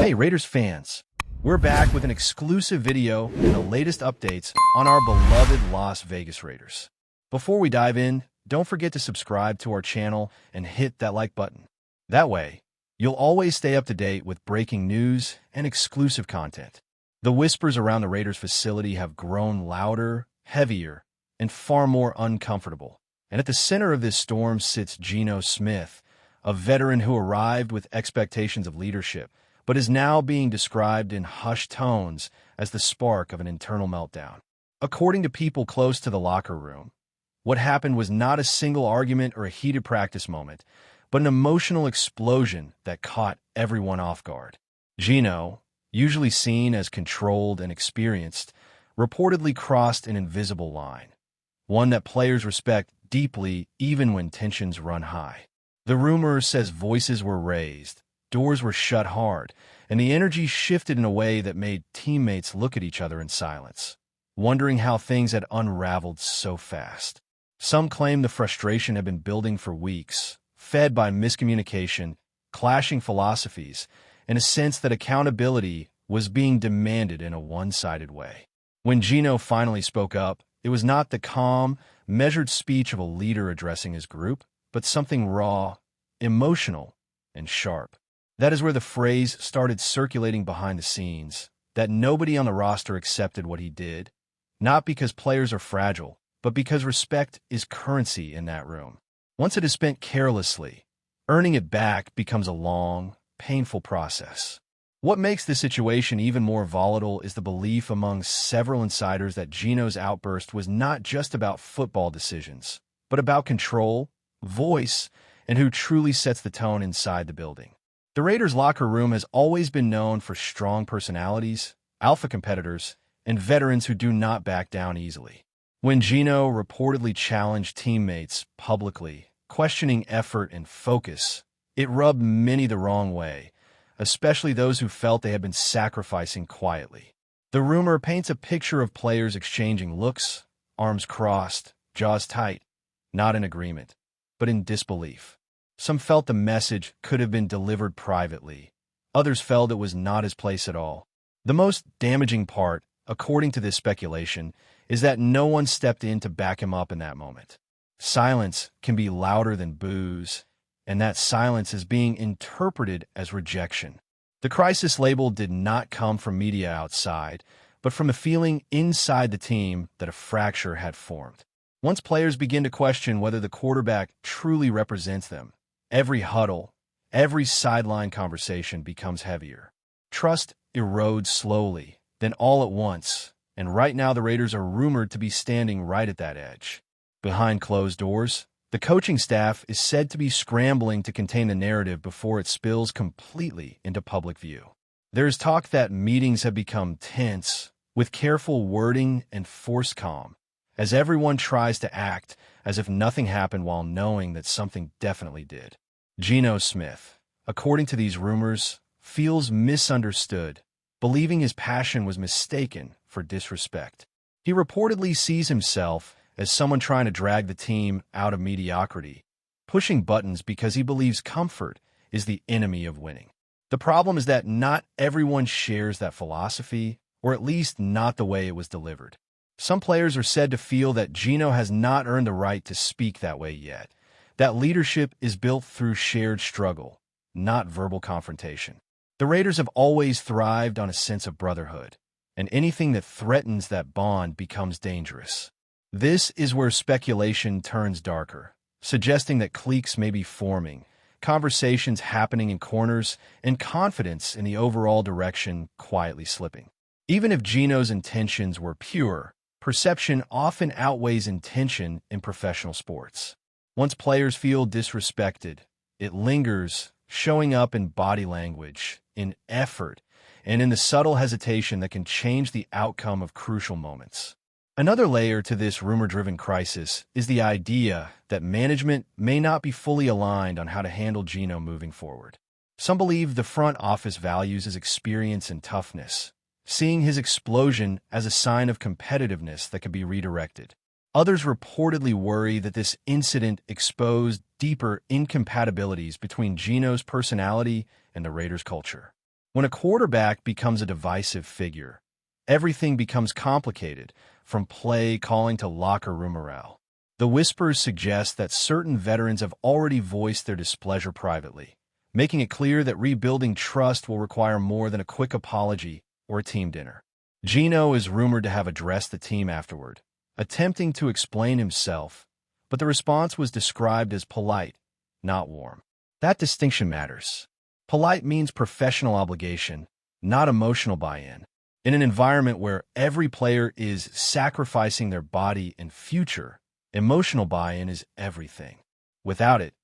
Hey Raiders fans, we're back with an exclusive video and the latest updates on our beloved Las Vegas Raiders. Before we dive in, don't forget to subscribe to our channel and hit that like button. That way, you'll always stay up to date with breaking news and exclusive content. The whispers around the Raiders facility have grown louder, heavier, and far more uncomfortable. And at the center of this storm sits Gino Smith, a veteran who arrived with expectations of leadership, but is now being described in hushed tones as the spark of an internal meltdown. According to people close to the locker room, what happened was not a single argument or a heated practice moment, but an emotional explosion that caught everyone off guard. Gino, usually seen as controlled and experienced, reportedly crossed an invisible line, one that players respect deeply even when tensions run high. The rumor says voices were raised, doors were shut hard, and the energy shifted in a way that made teammates look at each other in silence, wondering how things had unraveled so fast. Some claim the frustration had been building for weeks, fed by miscommunication, clashing philosophies, and a sense that accountability was being demanded in a one-sided way. When Gino finally spoke up, it was not the calm, measured speech of a leader addressing his group, but something raw, emotional, and sharp. That is where the phrase started circulating behind the scenes, that nobody on the roster accepted what he did, not because players are fragile, but because respect is currency in that room. Once it is spent carelessly, earning it back becomes a long, painful process. What makes this situation even more volatile is the belief among several insiders that Gino's outburst was not just about football decisions, but about control, voice, and who truly sets the tone inside the building. The Raiders' locker room has always been known for strong personalities, alpha competitors, and veterans who do not back down easily. When Gino reportedly challenged teammates publicly, questioning effort and focus, it rubbed many the wrong way, especially those who felt they had been sacrificing quietly. The rumor paints a picture of players exchanging looks, arms crossed, jaws tight, not in agreement, but in disbelief. Some felt the message could have been delivered privately. Others felt it was not his place at all. The most damaging part, according to this speculation, is that no one stepped in to back him up in that moment. Silence can be louder than boos, and that silence is being interpreted as rejection. The crisis label did not come from media outside, but from a feeling inside the team that a fracture had formed. Once players begin to question whether the quarterback truly represents them, every huddle, every sideline conversation becomes heavier. Trust erodes slowly, then all at once, and right now the Raiders are rumored to be standing right at that edge. Behind closed doors, the coaching staff is said to be scrambling to contain the narrative before it spills completely into public view. There is talk that meetings have become tense, with careful wording and forced calm, as everyone tries to act as if nothing happened while knowing that something definitely did. Gino Smith, according to these rumors, feels misunderstood, believing his passion was mistaken for disrespect. He reportedly sees himself as someone trying to drag the team out of mediocrity, pushing buttons because he believes comfort is the enemy of winning. The problem is that not everyone shares that philosophy, or at least not the way it was delivered. Some players are said to feel that Gino has not earned the right to speak that way yet, that leadership is built through shared struggle, not verbal confrontation. The Raiders have always thrived on a sense of brotherhood, and anything that threatens that bond becomes dangerous. This is where speculation turns darker, suggesting that cliques may be forming, conversations happening in corners, and confidence in the overall direction quietly slipping. Even if Gino's intentions were pure, perception often outweighs intention in professional sports. Once players feel disrespected, it lingers, showing up in body language, in effort, and in the subtle hesitation that can change the outcome of crucial moments. Another layer to this rumor-driven crisis is the idea that management may not be fully aligned on how to handle Gino moving forward. Some believe the front office values his experience and toughness, seeing his explosion as a sign of competitiveness that can be redirected. Others reportedly worry that this incident exposed deeper incompatibilities between Gino's personality and the Raiders' culture. When a quarterback becomes a divisive figure, everything becomes complicated, from play calling to locker room morale. The whispers suggest that certain veterans have already voiced their displeasure privately, making it clear that rebuilding trust will require more than a quick apology or a team dinner. Gino is rumored to have addressed the team afterward, attempting to explain himself, but the response was described as polite, not warm. That distinction matters. Polite means professional obligation, not emotional buy-in. In an environment where every player is sacrificing their body and future, emotional buy-in is everything. Without it,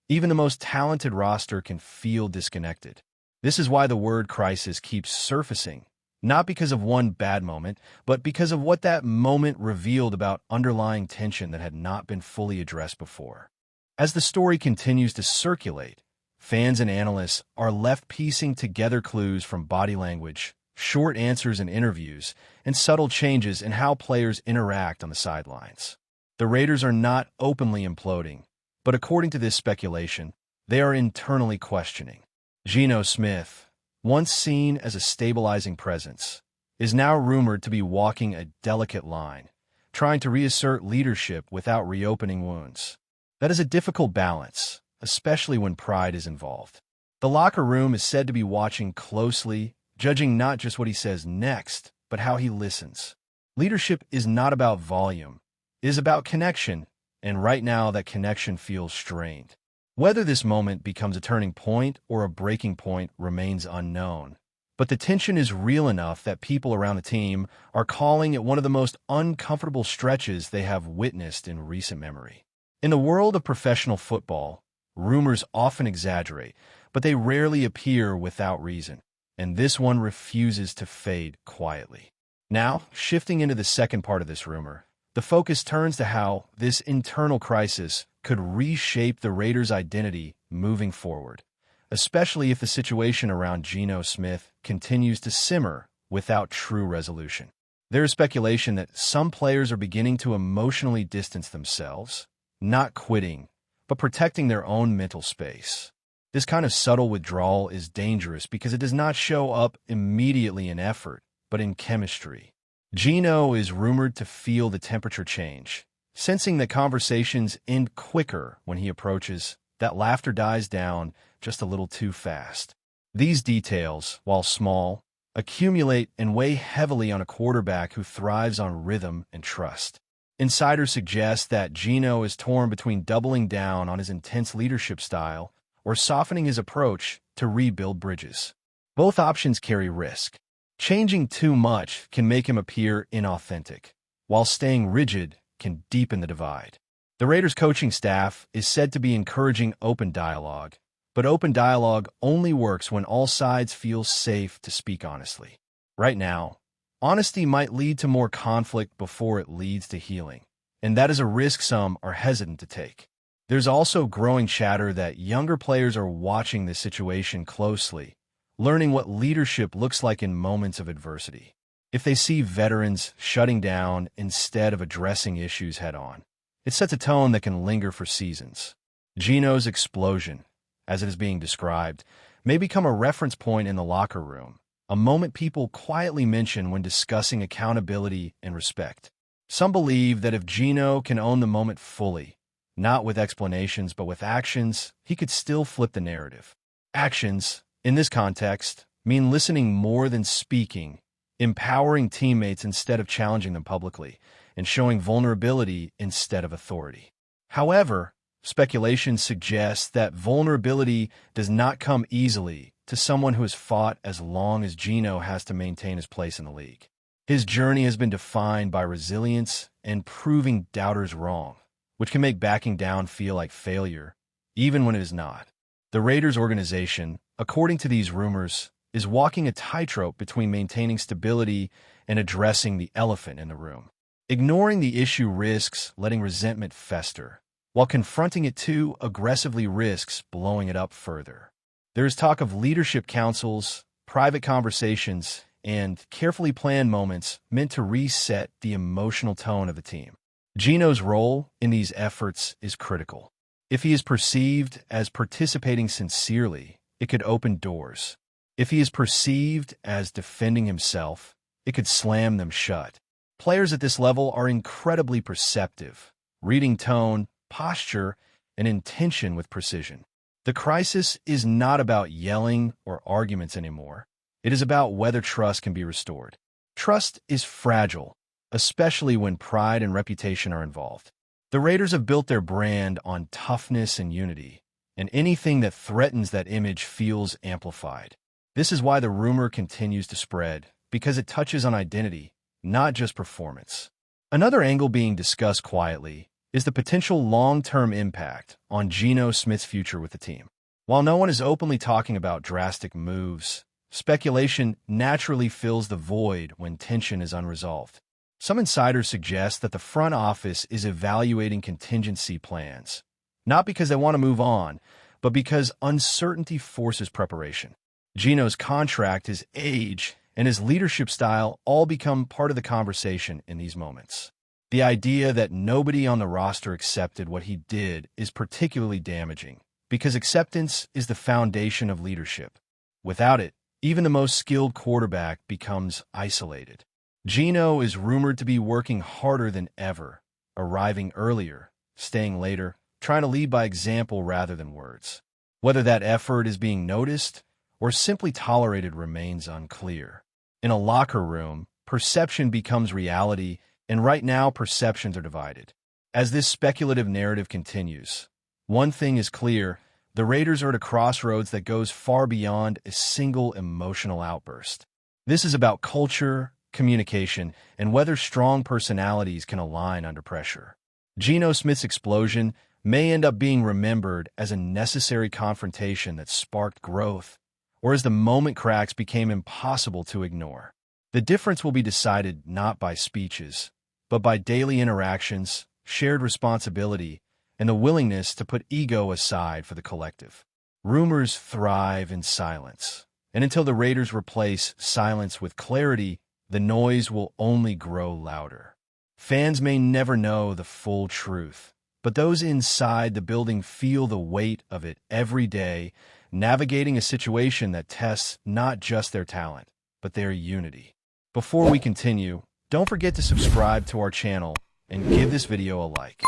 even the most talented roster can feel disconnected. This is why the word crisis keeps surfacing, not because of one bad moment, but because of what that moment revealed about underlying tension that had not been fully addressed before. As the story continues to circulate, fans and analysts are left piecing together clues from body language, short answers in interviews, and subtle changes in how players interact on the sidelines. The Raiders are not openly imploding, but according to this speculation, they are internally questioning. Gino Smith, once seen as a stabilizing presence, is now rumored to be walking a delicate line, trying to reassert leadership without reopening wounds. That is a difficult balance, especially when pride is involved. The locker room is said to be watching closely, judging not just what he says next, but how he listens. Leadership is not about volume, it is about connection, and right now that connection feels strained. Whether this moment becomes a turning point or a breaking point remains unknown, but the tension is real enough that people around the team are calling it one of the most uncomfortable stretches they have witnessed in recent memory. In the world of professional football, rumors often exaggerate, but they rarely appear without reason, and this one refuses to fade quietly. Now, shifting into the second part of this rumor, the focus turns to how this internal crisis could reshape the Raiders' identity moving forward, especially if the situation around Geno Smith continues to simmer without true resolution. There is speculation that some players are beginning to emotionally distance themselves, not quitting, but protecting their own mental space. This kind of subtle withdrawal is dangerous because it does not show up immediately in effort, but in chemistry. Gino is rumored to feel the temperature change, sensing that conversations end quicker when he approaches, that laughter dies down just a little too fast. These details, while small, accumulate and weigh heavily on a quarterback who thrives on rhythm and trust. Insiders suggest that Gino is torn between doubling down on his intense leadership style or softening his approach to rebuild bridges. Both options carry risk. Changing too much can make him appear inauthentic, while staying rigid can deepen the divide. The Raiders' coaching staff is said to be encouraging open dialogue, but open dialogue only works when all sides feel safe to speak honestly. Right now, honesty might lead to more conflict before it leads to healing, and that is a risk some are hesitant to take. There's also growing chatter that younger players are watching this situation closely, learning what leadership looks like in moments of adversity. If they see veterans shutting down instead of addressing issues head-on, it sets a tone that can linger for seasons. Gino's explosion, as it is being described, may become a reference point in the locker room, a moment people quietly mention when discussing accountability and respect. Some believe that if Gino can own the moment fully, not with explanations but with actions, he could still flip the narrative. Actions, in this context, mean listening more than speaking, empowering teammates instead of challenging them publicly, and showing vulnerability instead of authority. However, speculation suggests that vulnerability does not come easily to someone who has fought as long as Gino has to maintain his place in the league. His journey has been defined by resilience and proving doubters wrong, which can make backing down feel like failure, even when it is not. The Raiders organization, according to these rumors, is walking a tightrope between maintaining stability and addressing the elephant in the room. Ignoring the issue risks letting resentment fester, while confronting it too aggressively risks blowing it up further. There is talk of leadership councils, private conversations, and carefully planned moments meant to reset the emotional tone of the team. Gino's role in these efforts is critical. If he is perceived as participating sincerely, it could open doors. If he is perceived as defending himself, it could slam them shut. Players at this level are incredibly perceptive, reading tone, posture, and intention with precision. The crisis is not about yelling or arguments anymore. It is about whether trust can be restored. Trust is fragile, especially when pride and reputation are involved. The Raiders have built their brand on toughness and unity, and anything that threatens that image feels amplified. This is why the rumor continues to spread, because it touches on identity, not just performance. Another angle being discussed quietly is the potential long-term impact on Gino Smith's future with the team. While no one is openly talking about drastic moves, speculation naturally fills the void when tension is unresolved. Some insiders suggest that the front office is evaluating contingency plans, not because they want to move on, but because uncertainty forces preparation. Gino's contract, his age, and his leadership style all become part of the conversation in these moments. The idea that nobody on the roster accepted what he did is particularly damaging, because acceptance is the foundation of leadership. Without it, even the most skilled quarterback becomes isolated. Gino is rumored to be working harder than ever, arriving earlier, staying later, trying to lead by example rather than words. Whether that effort is being noticed or simply tolerated remains unclear. In a locker room, perception becomes reality, and right now perceptions are divided. As this speculative narrative continues, one thing is clear: the Raiders are at a crossroads that goes far beyond a single emotional outburst. This is about culture, communication, and whether strong personalities can align under pressure. Gino Smith's explosion may end up being remembered as a necessary confrontation that sparked growth, or as the moment cracks became impossible to ignore. The difference will be decided not by speeches, but by daily interactions, shared responsibility, and the willingness to put ego aside for the collective. Rumors thrive in silence, and until the Raiders replace silence with clarity, the noise will only grow louder. Fans may never know the full truth, but those inside the building feel the weight of it every day, navigating a situation that tests not just their talent, but their unity. Before we continue, don't forget to subscribe to our channel and give this video a like.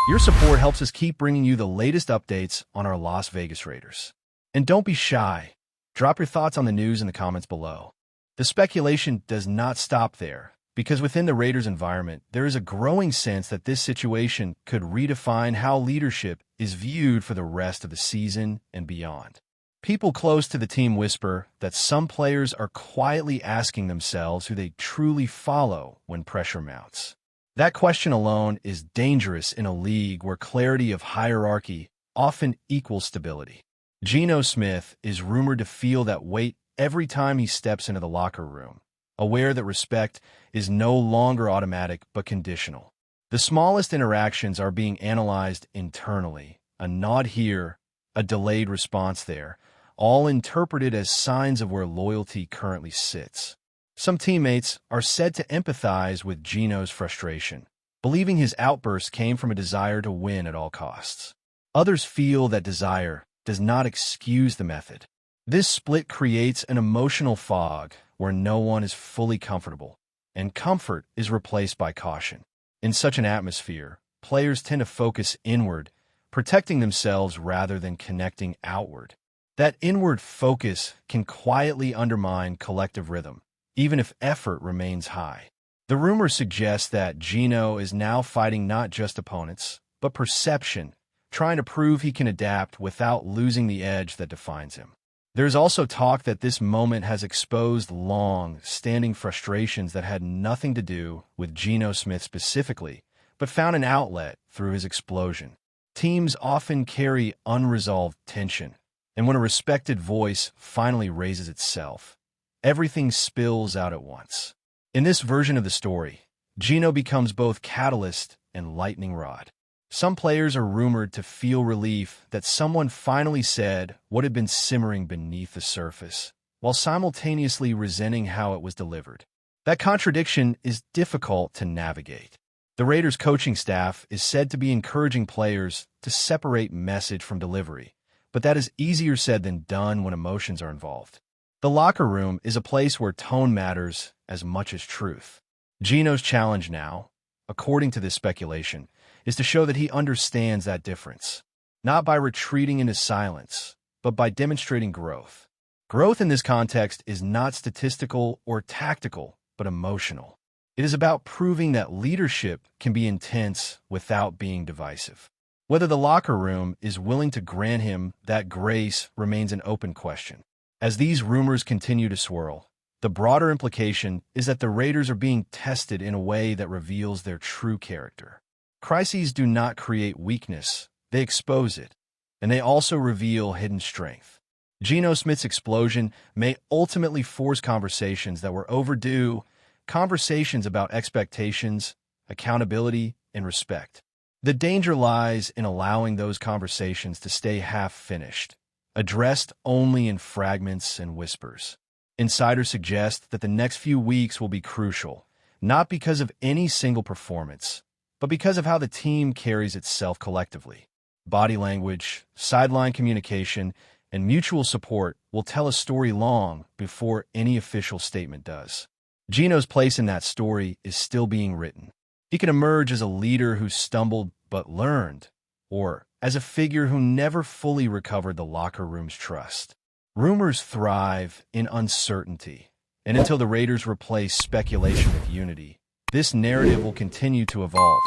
Your support helps us keep bringing you the latest updates on our Las Vegas Raiders. And don't be shy. Drop your thoughts on the news in the comments below. The speculation does not stop there, because within the Raiders environment, there is a growing sense that this situation could redefine how leadership is viewed for the rest of the season and beyond. People close to the team whisper that some players are quietly asking themselves who they truly follow when pressure mounts. That question alone is dangerous in a league where clarity of hierarchy often equals stability. Gino Smith is rumored to feel that weight every time he steps into the locker room, aware that respect is no longer automatic but conditional. The smallest interactions are being analyzed internally, a nod here, a delayed response there, all interpreted as signs of where loyalty currently sits. Some teammates are said to empathize with Gino's frustration, believing his outburst came from a desire to win at all costs. Others feel that desire does not excuse the method. This split creates an emotional fog where no one is fully comfortable, and comfort is replaced by caution. In such an atmosphere, players tend to focus inward, protecting themselves rather than connecting outward. That inward focus can quietly undermine collective rhythm, even if effort remains high. The rumor suggests that Gino is now fighting not just opponents, but perception, trying to prove he can adapt without losing the edge that defines him. There's also talk that this moment has exposed long-standing frustrations that had nothing to do with Gino Smith specifically, but found an outlet through his explosion. Teams often carry unresolved tension, and when a respected voice finally raises itself, everything spills out at once. In this version of the story, Gino becomes both catalyst and lightning rod. Some players are rumored to feel relief that someone finally said what had been simmering beneath the surface, while simultaneously resenting how it was delivered. That contradiction is difficult to navigate. The Raiders' coaching staff is said to be encouraging players to separate message from delivery, but that is easier said than done when emotions are involved. The locker room is a place where tone matters as much as truth. Gino's challenge now, according to this speculation, is to show that he understands that difference, not by retreating into silence, but by demonstrating growth. Growth in this context is not statistical or tactical, but emotional. It is about proving that leadership can be intense without being divisive. Whether the locker room is willing to grant him that grace remains an open question. As these rumors continue to swirl, the broader implication is that the Raiders are being tested in a way that reveals their true character. Crises do not create weakness, they expose it, and they also reveal hidden strength. Gino Smith's explosion may ultimately force conversations that were overdue, conversations about expectations, accountability, and respect. The danger lies in allowing those conversations to stay half-finished, addressed only in fragments and whispers. Insiders suggest that the next few weeks will be crucial, not because of any single performance, but because of how the team carries itself collectively. Body language, sideline communication, and mutual support will tell a story long before any official statement does. Gino's place in that story is still being written. He can emerge as a leader who stumbled but learned, or as a figure who never fully recovered the locker room's trust. Rumors thrive in uncertainty, and until the Raiders replace speculation with unity, this narrative will continue to evolve,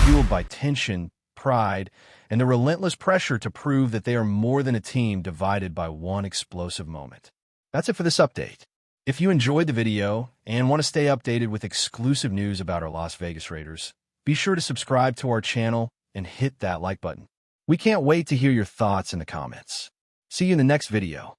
fueled by tension, pride, and the relentless pressure to prove that they are more than a team divided by one explosive moment. That's it for this update. If you enjoyed the video and want to stay updated with exclusive news about our Las Vegas Raiders, be sure to subscribe to our channel and hit that like button. We can't wait to hear your thoughts in the comments. See you in the next video.